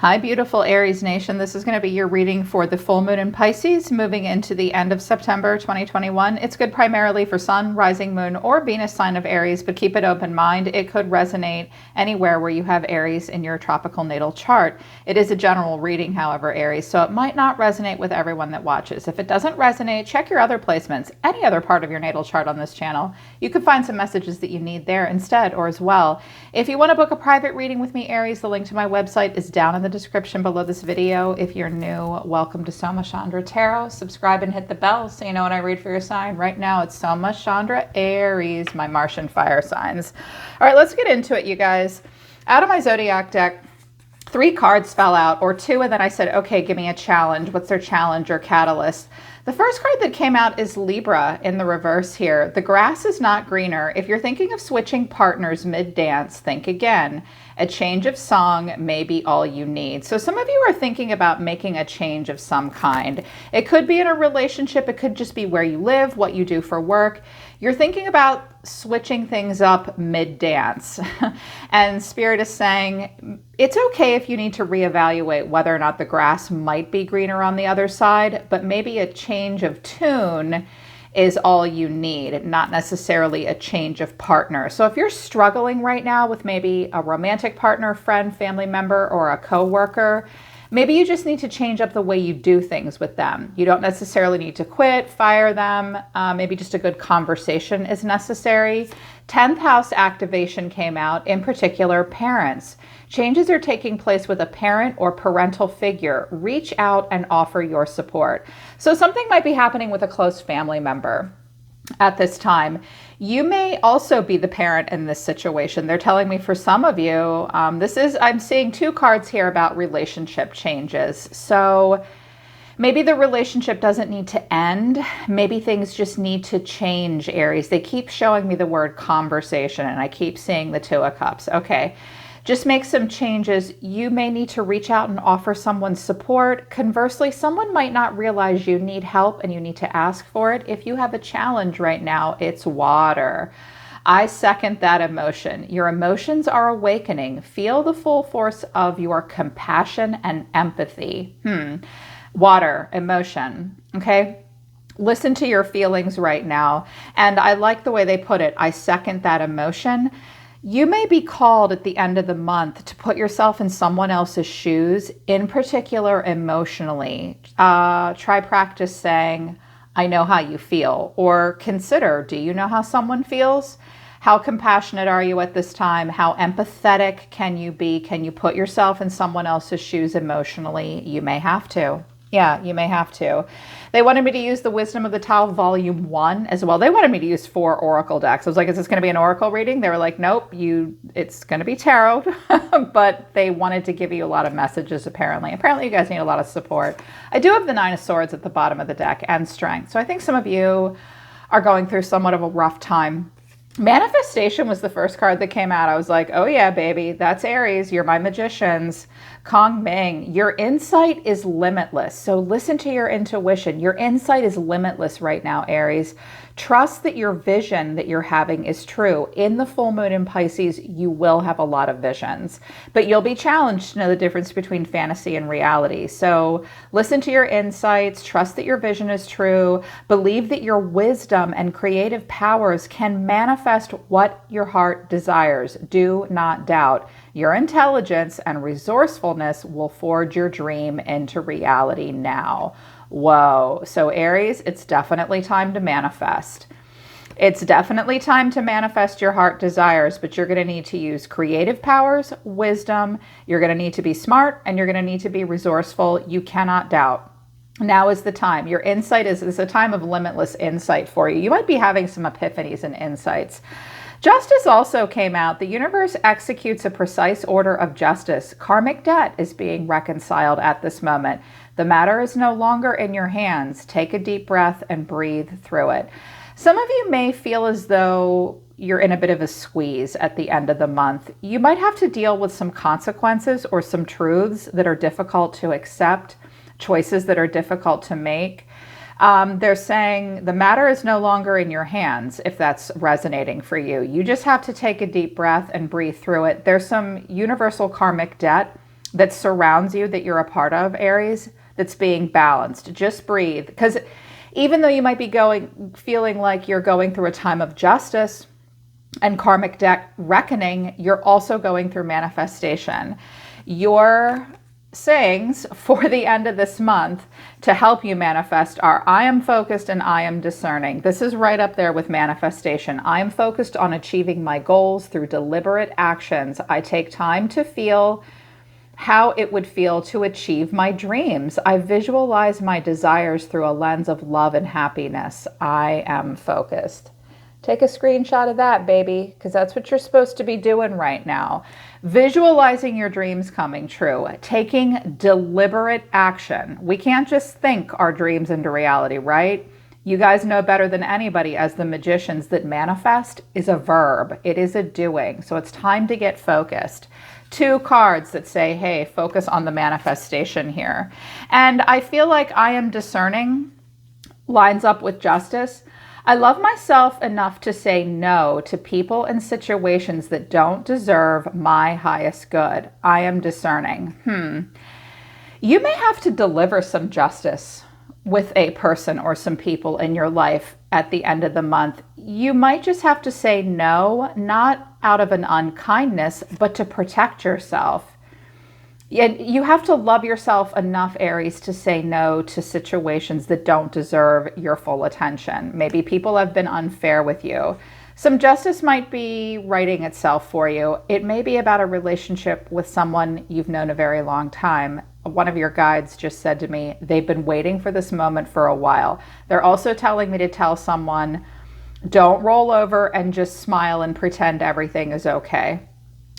Hi, beautiful Aries Nation. This is going to be your reading for the full moon in Pisces, moving into the end of September 2021. It's good primarily for Sun, Rising Moon, or Venus sign of Aries, but keep it open mind. It could resonate anywhere where you have Aries in your tropical natal chart. It is a general reading, however, Aries, so it might not resonate with everyone that watches. If it doesn't resonate, check your other placements, any other part of your natal chart on this channel. You could find some messages that you need there instead or as well. If you want to book a private reading with me, Aries, the link to my website is down in the description below this video. If you're new, welcome to Soma Chandra Tarot. Subscribe and hit the bell so you know when I read for your sign. Right now it's Soma Chandra Aries, my Martian fire signs. All right, let's get into it, you guys. Out of my zodiac deck, 3 cards fell out, or 2, and then I said, okay, give me a challenge. What's their challenge or catalyst? The first card that came out is Libra in the reverse here. The grass is not greener. If you're thinking of switching partners mid-dance, think again. A change of song may be all you need. So some of you are thinking about making a change of some kind. It could be in a relationship. It could just be where you live, what you do for work. You're thinking about switching things up mid-dance. And Spirit is saying, it's okay if you need to reevaluate whether or not the grass might be greener on the other side, but maybe a change of tune is all you need, not necessarily a change of partner. So if you're struggling right now with maybe a romantic partner, friend, family member, or a coworker, maybe you just need to change up the way you do things with them. You don't necessarily need to quit, fire them. Maybe just a good conversation is necessary. 10th house activation came out, in particular, parents. Changes are taking place with a parent or parental figure. Reach out and offer your support. So something might be happening with a close family member at this time. You may also be the parent in this situation. They're telling me for some of you, I'm seeing 2 cards here about relationship changes. So maybe the relationship doesn't need to end. Maybe things just need to change, Aries. They keep showing me the word conversation, and I keep seeing the 2 of Cups. Okay. Just make some changes. You may need to reach out and offer someone support. Conversely, someone might not realize you need help and you need to ask for it. If you have a challenge right now, it's water. I second that emotion. Your emotions are awakening. Feel the full force of your compassion and empathy. Water, emotion, okay? Listen to your feelings right now. And I like the way they put it. I second that emotion. You may be called at the end of the month to put yourself in someone else's shoes, in particular emotionally. Try practice saying, I know how you feel, or consider, do you know how someone feels? How compassionate are you at this time? How empathetic can you be? Can you put yourself in someone else's shoes emotionally? You may have to. Yeah, you may have to. They wanted me to use the Wisdom of the Tao Volume 1 as well. They wanted me to use 4 oracle decks. I was like, is this going to be an oracle reading? They were like, nope, it's going to be tarot. But they wanted to give you a lot of messages, apparently. Apparently, you guys need a lot of support. I do have the 9 of Swords at the bottom of the deck and Strength. So I think some of you are going through somewhat of a rough time. Manifestation was the first card that came out. I was like, oh yeah, baby, that's Aries. You're my magicians. Kong Ming, your insight is limitless. So listen to your intuition. Your insight is limitless right now, Aries. Trust that your vision that you're having is true. In the full moon in Pisces, you will have a lot of visions, but you'll be challenged to know the difference between fantasy and reality. So listen to your insights, trust that your vision is true, believe that your wisdom and creative powers can manifest what your heart desires. Do not doubt. Your intelligence and resourcefulness will forge your dream into reality now. Whoa. So Aries, it's definitely time to manifest. It's definitely time to manifest your heart desires, but you're going to need to use creative powers, wisdom. You're going to need to be smart, and you're going to need to be resourceful. You cannot doubt. Now is the time. Your insight is a time of limitless insight for you. You might be having some epiphanies and insights. Justice also came out. The universe executes a precise order of justice. Karmic debt is being reconciled at this moment. The matter is no longer in your hands. Take a deep breath and breathe through it. Some of you may feel as though you're in a bit of a squeeze at the end of the month. You might have to deal with some consequences or some truths that are difficult to accept, choices that are difficult to make. They're saying the matter is no longer in your hands, if that's resonating for you. You just have to take a deep breath and breathe through it. There's some universal karmic debt that surrounds you, that you're a part of, Aries, that's being balanced. Just breathe. Because even though you might be feeling like you're going through a time of justice and karmic deck reckoning, you're also going through manifestation. Your sayings for the end of this month to help you manifest are, I am focused and I am discerning. This is right up there with manifestation. I am focused on achieving my goals through deliberate actions. I take time to feel how it would feel to achieve my dreams. I visualize my desires through a lens of love and happiness. I am focused. Take a screenshot of that, baby, because that's what you're supposed to be doing right now. Visualizing your dreams coming true, taking deliberate action. We can't just think our dreams into reality, right? You guys know better than anybody as the magicians that manifest is a verb. It is a doing. So it's time to get focused. 2 cards that say, hey, focus on the manifestation here. And I feel like I am discerning lines up with justice. I love myself enough to say no to people and situations that don't deserve my highest good. I am discerning. You may have to deliver some justice with a person or some people in your life at the end of the month. You might just have to say no, not out of an unkindness, but to protect yourself. You have to love yourself enough, Aries, to say no to situations that don't deserve your full attention. Maybe people have been unfair with you. Some justice might be writing itself for you. It may be about a relationship with someone you've known a very long time. One of your guides just said to me, they've been waiting for this moment for a while. They're also telling me to tell someone, don't roll over and just smile and pretend everything is okay.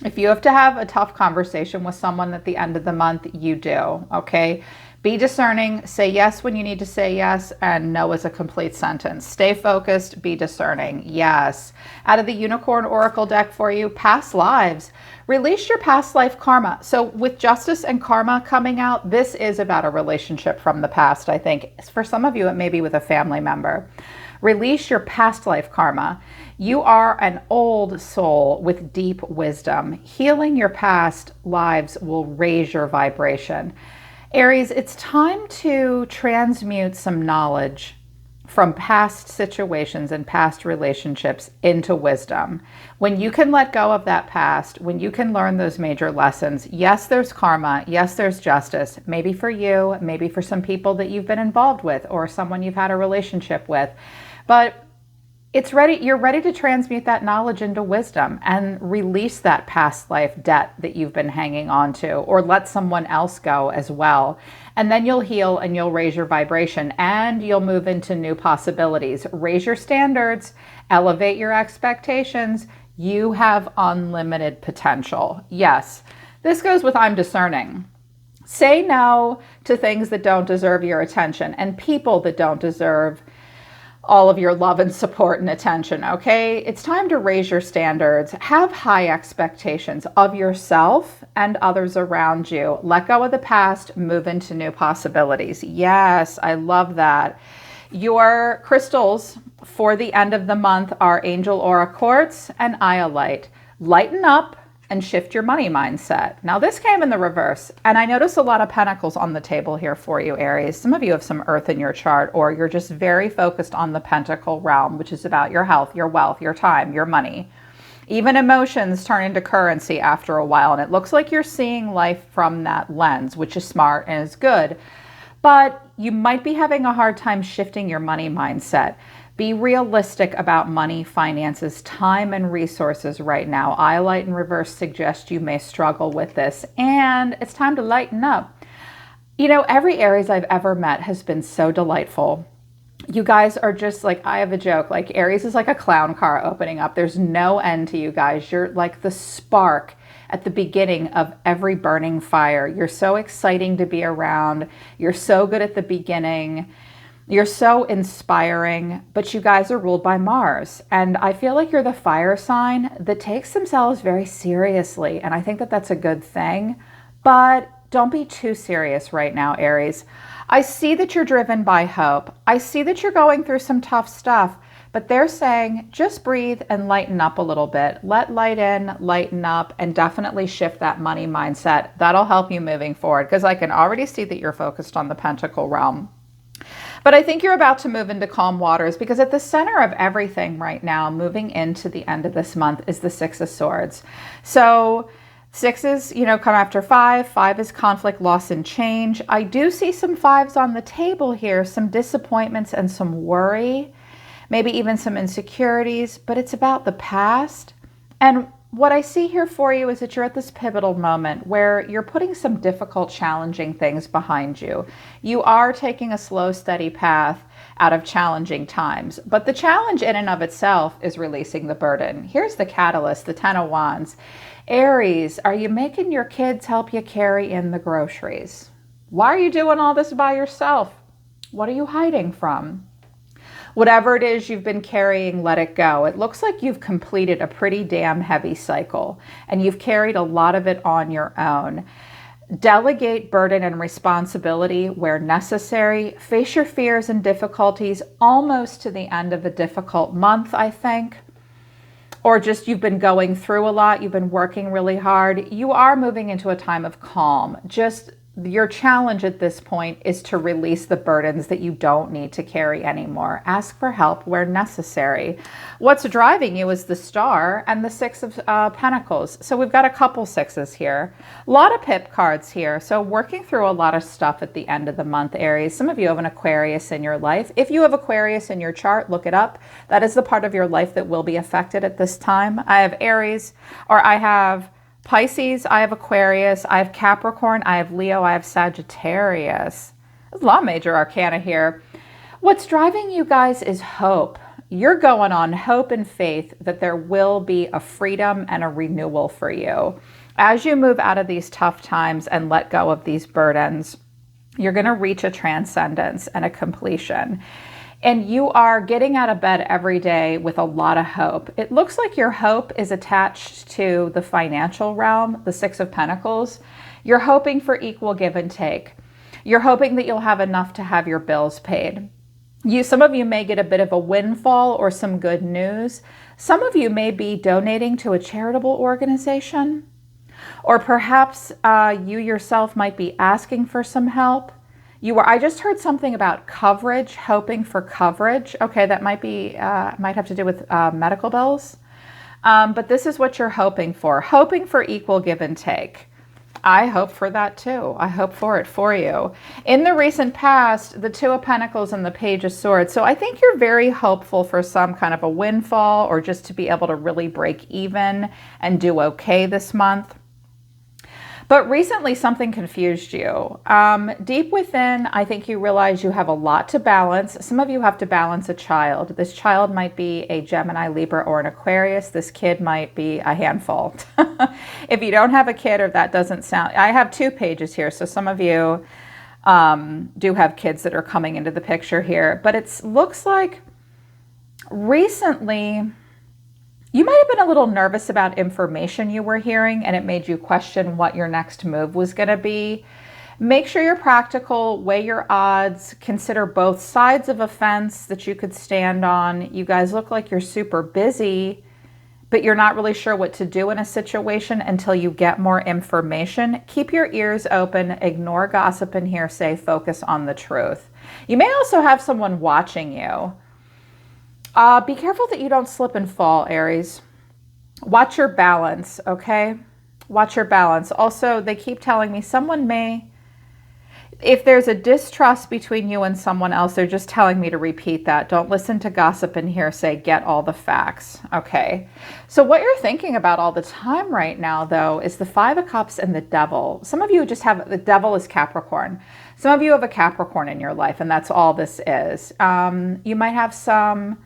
If you have to have a tough conversation with someone at the end of the month, you do, okay? Be discerning, say yes when you need to say yes, and no is a complete sentence. Stay focused, be discerning, yes. Out of the Unicorn Oracle deck for you, past lives. Release your past life karma. So with justice and karma coming out, this is about a relationship from the past, I think. For some of you, it may be with a family member. Release your past life karma. You are an old soul with deep wisdom. Healing your past lives will raise your vibration. Aries, it's time to transmute some knowledge from past situations and past relationships into wisdom. When you can let go of that past, when you can learn those major lessons, yes, there's karma, yes, there's justice, maybe for you, maybe for some people that you've been involved with or someone you've had a relationship with, but you're ready to transmute that knowledge into wisdom and release that past life debt that you've been hanging on to, or let someone else go as well. And then you'll heal and you'll raise your vibration and you'll move into new possibilities. Raise your standards, elevate your expectations. You have unlimited potential. Yes, this goes with I'm discerning. Say no to things that don't deserve your attention and people that don't deserve all of your love and support and attention, okay? It's time to raise your standards. Have high expectations of yourself and others around you. Let go of the past, move into new possibilities. Yes, I love that. Your crystals for the end of the month are Angel Aura Quartz and Iolite. Lighten up and shift your money mindset. Now this came in the reverse, and I notice a lot of pentacles on the table here for you, Aries. Some of you have some earth in your chart, or you're just very focused on the pentacle realm, which is about your health, your wealth, your time, your money. Even emotions turn into currency after a while, and it looks like you're seeing life from that lens, which is smart and is good. But you might be having a hard time shifting your money mindset. Be realistic about money, finances, time, and resources right now. Iolite in reverse suggests you may struggle with this, and it's time to lighten up. You know, every Aries I've ever met has been so delightful. You guys are just like, I have a joke, like Aries is like a clown car opening up. There's no end to you guys. You're like the spark at the beginning of every burning fire. You're so exciting to be around. You're so good at the beginning. You're so inspiring, but you guys are ruled by Mars. And I feel like you're the fire sign that takes themselves very seriously. And I think that that's a good thing, but don't be too serious right now, Aries. I see that you're driven by hope. I see that you're going through some tough stuff, But they're saying just breathe and lighten up a little bit. Let light in, lighten up, and definitely shift that money mindset. That'll help you moving forward, because I can already see that you're focused on the Pentacle realm. But I think you're about to move into calm waters, because at the center of everything right now, moving into the end of this month, is the Six of Swords. So sixes, come after five. Five is conflict, loss, and change. I do see some fives on the table here, some disappointments and some worry, maybe even some insecurities, but it's about the past. And what I see here for you is that you're at this pivotal moment where you're putting some difficult, challenging things behind you. You are taking a slow, steady path out of challenging times, but the challenge in and of itself is releasing the burden. Here's the catalyst, the Ten of Wands. Aries, are you making your kids help you carry in the groceries? Why are you doing all this by yourself? What are you hiding from? Whatever it is you've been carrying, let it go. It looks like you've completed a pretty damn heavy cycle, and you've carried a lot of it on your own. Delegate burden and responsibility where necessary. Face your fears and difficulties almost to the end of a difficult month, I think. Or just you've been going through a lot, you've been working really hard. You are moving into a time of calm. Just your challenge at this point is to release the burdens that you don't need to carry anymore. Ask for help where necessary. What's driving you is the Star and the Six of Pentacles. So we've got a couple sixes here. A lot of pip cards here. So working through a lot of stuff at the end of the month, Aries. Some of you have an Aquarius in your life. If you have Aquarius in your chart, look it up. That is the part of your life that will be affected at this time. I have Aries, or I have Pisces, I have Aquarius, I have Capricorn, I have Leo, I have Sagittarius. There's a lot of major arcana here. What's driving you guys is hope. You're going on hope and faith that there will be a freedom and a renewal for you. As you move out of these tough times and let go of these burdens, you're going to reach a transcendence and a completion. And you are getting out of bed every day with a lot of hope. It looks like your hope is attached to the financial realm, the Six of Pentacles. You're hoping for equal give and take. You're hoping that you'll have enough to have your bills paid. Some of you may get a bit of a windfall or some good news. Some of you may be donating to a charitable organization. Or perhaps you yourself might be asking for some help. I just heard something about coverage, hoping for coverage. Okay, that might have to do with medical bills. But this is what you're hoping for equal give and take. I hope for that too. I hope for it for you. In the recent past, the Two of Pentacles and the Page of Swords. So I think you're very hopeful for some kind of a windfall, or just to be able to really break even and do okay this month. But recently something confused you. Deep within, I think you realize you have a lot to balance. Some of you have to balance a child. This child might be a Gemini, Libra, or an Aquarius. This kid might be a handful. If you don't have a kid, or that doesn't sound... I have two pages here, so some of you do have kids that are coming into the picture here. But it looks like recently... you might have been a little nervous about information you were hearing, and it made you question what your next move was going to be. Make sure you're practical, weigh your odds, consider both sides of a fence that you could stand on. You guys look like you're super busy, but you're not really sure what to do in a situation until you get more information. Keep your ears open, ignore gossip and hearsay, focus on the truth. You may also have someone watching you. Be careful that you don't slip and fall, Aries. Watch your balance, okay? Watch your balance. Also, they keep telling me someone may, if there's a distrust between you and someone else, they're just telling me to repeat that. Don't listen to gossip and hearsay. Get all the facts, okay? So what you're thinking about all the time right now, though, is the Five of Cups and the Devil. Some of you just have, the Devil is Capricorn. Some of you have a Capricorn in your life, and that's all this is. You might have some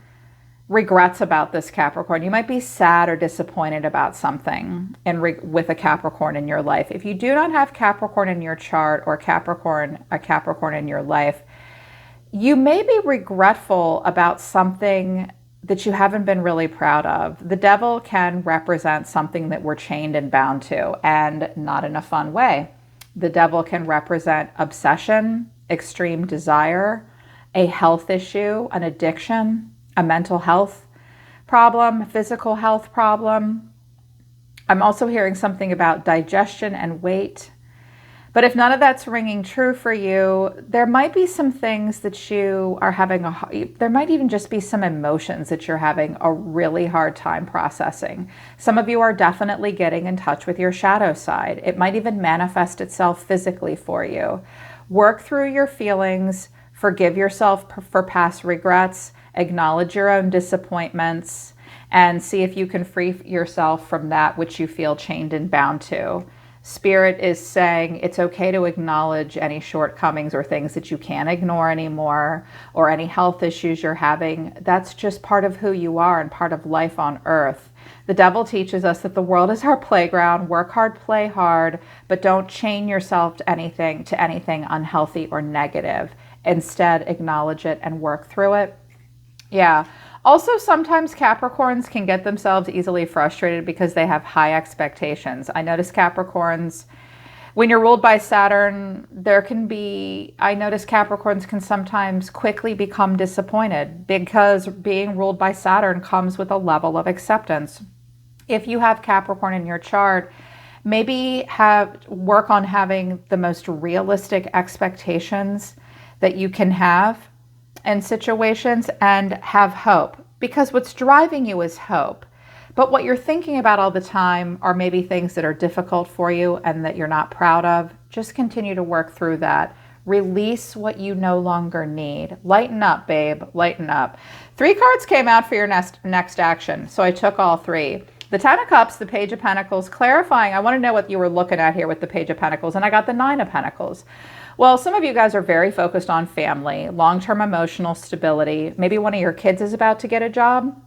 regrets about this Capricorn. You might be sad or disappointed about something with a Capricorn in your life. If you do not have Capricorn in your chart, or a Capricorn in your life, you may be regretful about something that you haven't been really proud of. The Devil can represent something that we're chained and bound to, and not in a fun way. The Devil can represent obsession, extreme desire, a health issue, an addiction. a mental health problem, physical health problem. I'm also hearing something about digestion and weight. But if none of that's ringing true for you, there might be some things that you are having there might even just be some emotions that you're having a really hard time processing. Some of you are definitely getting in touch with your shadow side. It might even manifest itself physically for you. Work through your feelings, forgive yourself for past regrets, acknowledge your own disappointments, and see if you can free yourself from that which you feel chained and bound to. Spirit is saying it's okay to acknowledge any shortcomings or things that you can't ignore anymore, or any health issues you're having. That's just part of who you are and part of life on earth. The devil teaches us that the world is our playground. Work hard, play hard, but don't chain yourself to anything unhealthy or negative. Instead, acknowledge it and work through it. Yeah. Also, sometimes Capricorns can get themselves easily frustrated because they have high expectations. I notice Capricorns, when you're ruled by Saturn, I notice Capricorns can sometimes quickly become disappointed because being ruled by Saturn comes with a level of acceptance. If you have Capricorn in your chart, maybe work on having the most realistic expectations that you can have in situations, and have hope, because what's driving you is hope. But what you're thinking about all the time are maybe things that are difficult for you and that you're not proud of. Just continue to work through that. Release what you no longer need. Lighten up, babe. Lighten up. 3 cards came out for your next action, so I took all 3. The 10 of Cups, the Page of Pentacles, clarifying. I want to know what you were looking at here with the Page of Pentacles, and I got the 9 of Pentacles. Well, some of you guys are very focused on family, long-term emotional stability. Maybe one of your kids is about to get a job.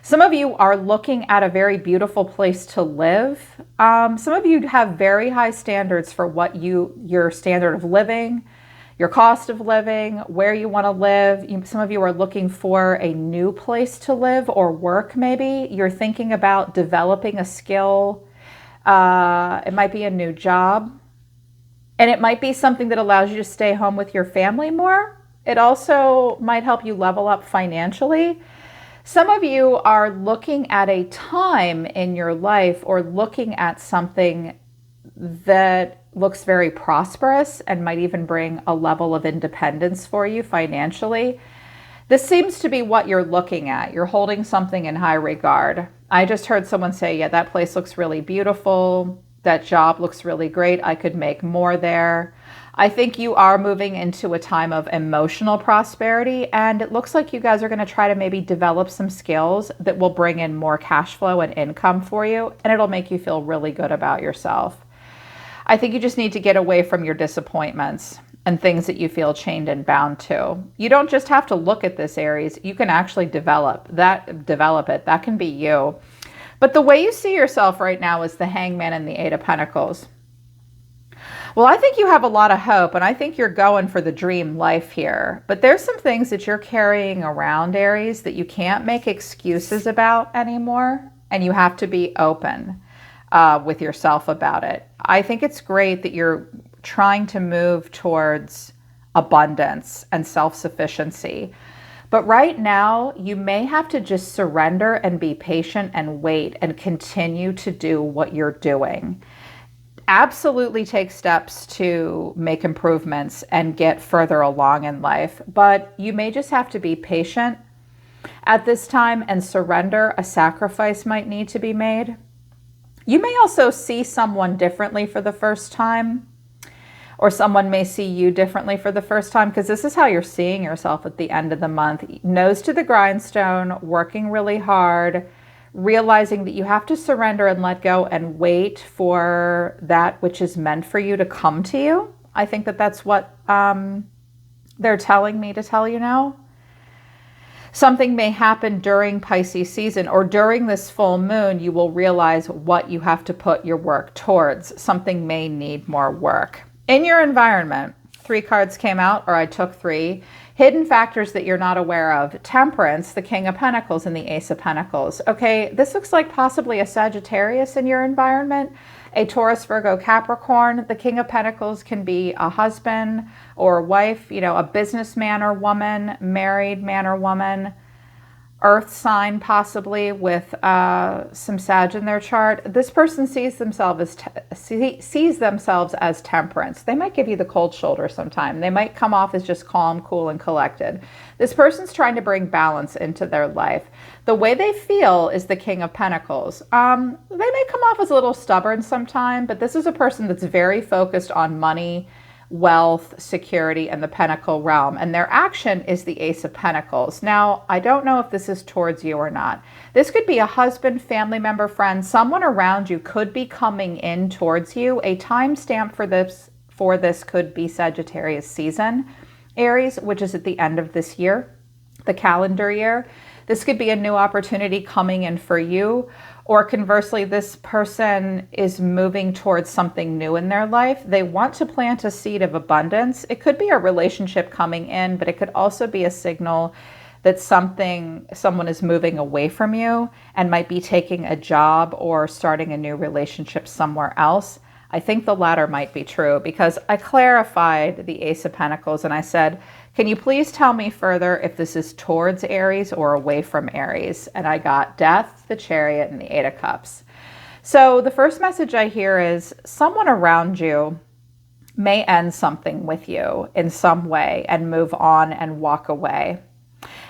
Some of you are looking at a very beautiful place to live. Some of you have very high standards for what your standard of living, your cost of living, where you want to live. Some of you are looking for a new place to live or work maybe. You're thinking about developing a skill. It might be a new job. And it might be something that allows you to stay home with your family more. It also might help you level up financially. Some of you are looking at a time in your life or looking at something that looks very prosperous and might even bring a level of independence for you financially. This seems to be what you're looking at. You're holding something in high regard. I just heard someone say, yeah, that place looks really beautiful. That job looks really great. I could make more there. I think you are moving into a time of emotional prosperity, and it looks like you guys are going to try to maybe develop some skills that will bring in more cash flow and income for you, and it'll make you feel really good about yourself. I think you just need to get away from your disappointments and things that you feel chained and bound to. You don't just have to look at this, Aries. You can actually develop it. That can be you. But the way you see yourself right now is the Hangman and the 8 of Pentacles. Well, I think you have a lot of hope, and I think you're going for the dream life here. But there's some things that you're carrying around, Aries, that you can't make excuses about anymore, and you have to be open with yourself about it. I think it's great that you're trying to move towards abundance and self-sufficiency. But right now, you may have to just surrender and be patient and wait and continue to do what you're doing. Absolutely take steps to make improvements and get further along in life. But you may just have to be patient at this time and surrender. A sacrifice might need to be made. You may also see someone differently for the first time, or someone may see you differently for the first time, because this is how you're seeing yourself at the end of the month. Nose to the grindstone, working really hard, realizing that you have to surrender and let go and wait for that which is meant for you to come to you. I think that that's what they're telling me to tell you now. Something may happen during Pisces season or during this full moon. You will realize what you have to put your work towards. Something may need more work. In your environment, 3 cards came out, or I took 3. Hidden factors that you're not aware of. Temperance, the King of Pentacles, and the Ace of Pentacles. Okay, this looks like possibly a Sagittarius in your environment. A Taurus, Virgo, Capricorn. The King of Pentacles can be a husband or a wife, a businessman or woman, married man or woman. earth sign, possibly with some Sag in their chart. This person sees themselves as temperance. They might give you the cold shoulder sometime. They might come off as just calm, cool, and collected. This person's trying to bring balance into their life. The way they feel is the King of Pentacles. They may come off as a little stubborn sometime, but this is a person that's very focused on money, wealth, security, and the Pentacle realm. And their action is the Ace of Pentacles. Now, I don't know if this is towards you or not. This could be a husband, family member, friend, someone around you could be coming in towards you. A timestamp for this could be Sagittarius season, Aries, which is at the end of this year, the calendar year. This could be a new opportunity coming in for you, or conversely, this person is moving towards something new in their life. They want to plant a seed of abundance. It could be a relationship coming in, but it could also be a signal that someone is moving away from you and might be taking a job or starting a new relationship somewhere else. I think the latter might be true because I clarified the Ace of Pentacles and I said, can you please tell me further if this is towards Aries or away from Aries? And I got Death, the Chariot, and the Eight of Cups. So the first message I hear is someone around you may end something with you in some way and move on and walk away.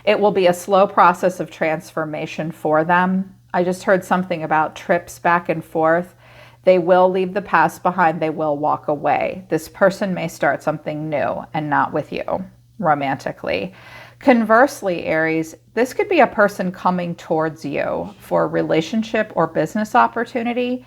It will be a slow process of transformation for them. I just heard something about trips back and forth. They will leave the past behind. They will walk away. This person may start something new and not with you romantically. Conversely, Aries, this could be a person coming towards you for a relationship or business opportunity.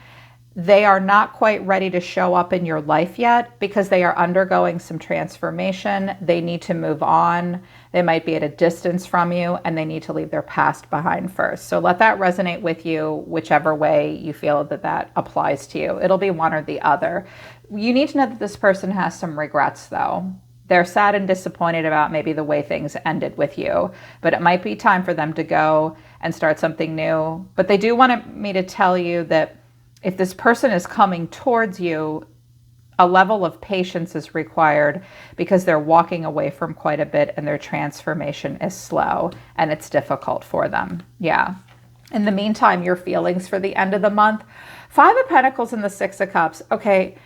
They are not quite ready to show up in your life yet because they are undergoing some transformation. They need to move on. They might be at a distance from you and they need to leave their past behind first. So let that resonate with you, whichever way you feel that applies to you. It'll be one or the other. You need to know that this person has some regrets though. They're sad and disappointed about maybe the way things ended with you, but it might be time for them to go and start something new. But they do want me to tell you that if this person is coming towards you, a level of patience is required because they're walking away from quite a bit and their transformation is slow and it's difficult for them. Yeah. In the meantime, your feelings for the end of the month, Five of Pentacles and the Six of Cups. Okay.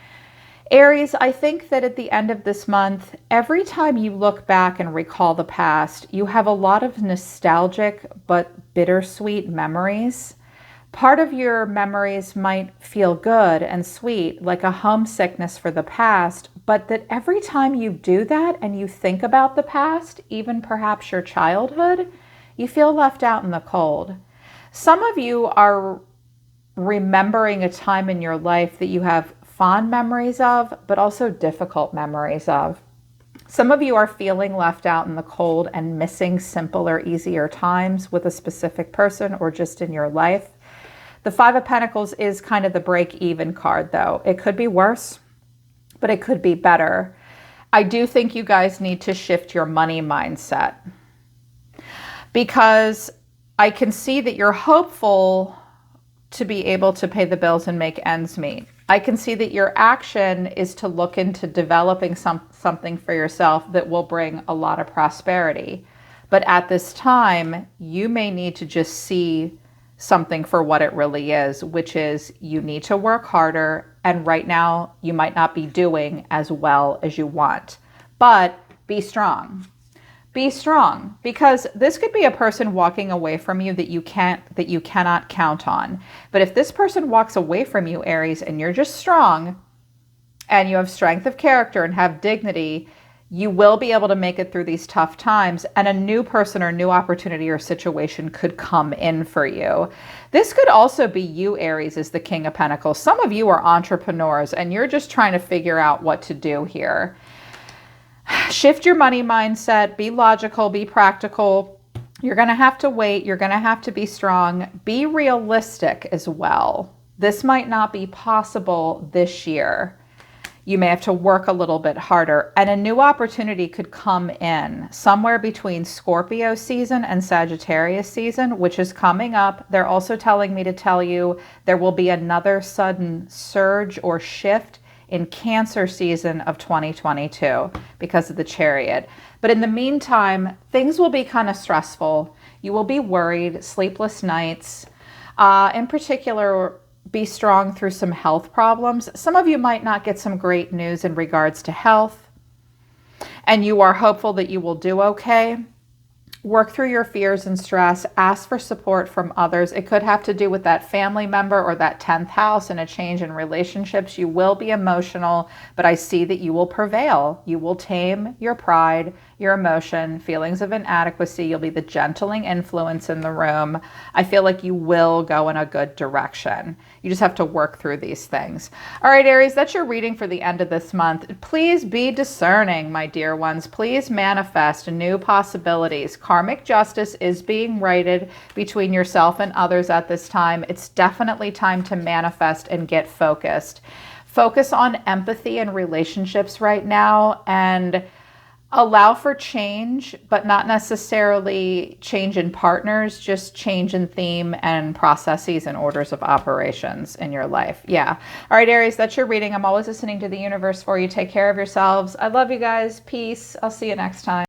Aries, I think that at the end of this month, every time you look back and recall the past, you have a lot of nostalgic but bittersweet memories. Part of your memories might feel good and sweet, like a homesickness for the past, but that every time you do that and you think about the past, even perhaps your childhood, you feel left out in the cold. Some of you are remembering a time in your life that you have fond memories of, but also difficult memories of. Some of you are feeling left out in the cold and missing simpler, easier times with a specific person or just in your life. The Five of Pentacles is kind of the break-even card, though. It could be worse, but it could be better. I do think you guys need to shift your money mindset because I can see that you're hopeful to be able to pay the bills and make ends meet. I can see that your action is to look into developing something for yourself that will bring a lot of prosperity. But at this time, you may need to just see something for what it really is, which is you need to work harder. And right now, you might not be doing as well as you want. But be strong. Be strong, because this could be a person walking away from you that you cannot count on. But if this person walks away from you, Aries, and you're just strong and you have strength of character and have dignity, you will be able to make it through these tough times, and a new person or new opportunity or situation could come in for you. This could also be you, Aries, as the King of Pentacles. Some of you are entrepreneurs and you're just trying to figure out what to do here. Shift your money mindset, be logical, be practical. You're going to have to wait. You're going to have to be strong. Be realistic as well. This might not be possible this year. You may have to work a little bit harder, and a new opportunity could come in somewhere between Scorpio season and Sagittarius season, which is coming up. They're also telling me to tell you there will be another sudden surge or shift in Cancer season of 2022 because of the Chariot. But in the meantime, things will be kind of stressful. You will be worried, sleepless nights. In particular, be strong through some health problems. Some of you might not get some great news in regards to health, and you are hopeful that you will do okay. Work through your fears and stress. Ask for support from others. It could have to do with that family member or that 10th house and a change in relationships. You will be emotional, but I see that you will prevail. You will tame your pride, your emotion, feelings of inadequacy. You'll be the gentling influence in the room. I feel like you will go in a good direction. You just have to work through these things. All right, Aries, that's your reading for the end of this month. Please be discerning, my dear ones. Please manifest new possibilities. Karmic justice is being righted between yourself and others at this time. It's definitely time to manifest and get focused. Focus on empathy and relationships right now, and allow for change, but not necessarily change in partners, just change in theme and processes and orders of operations in your life. Yeah. All right, Aries, that's your reading. I'm always listening to the universe for you. Take care of yourselves. I love you guys. Peace. I'll see you next time.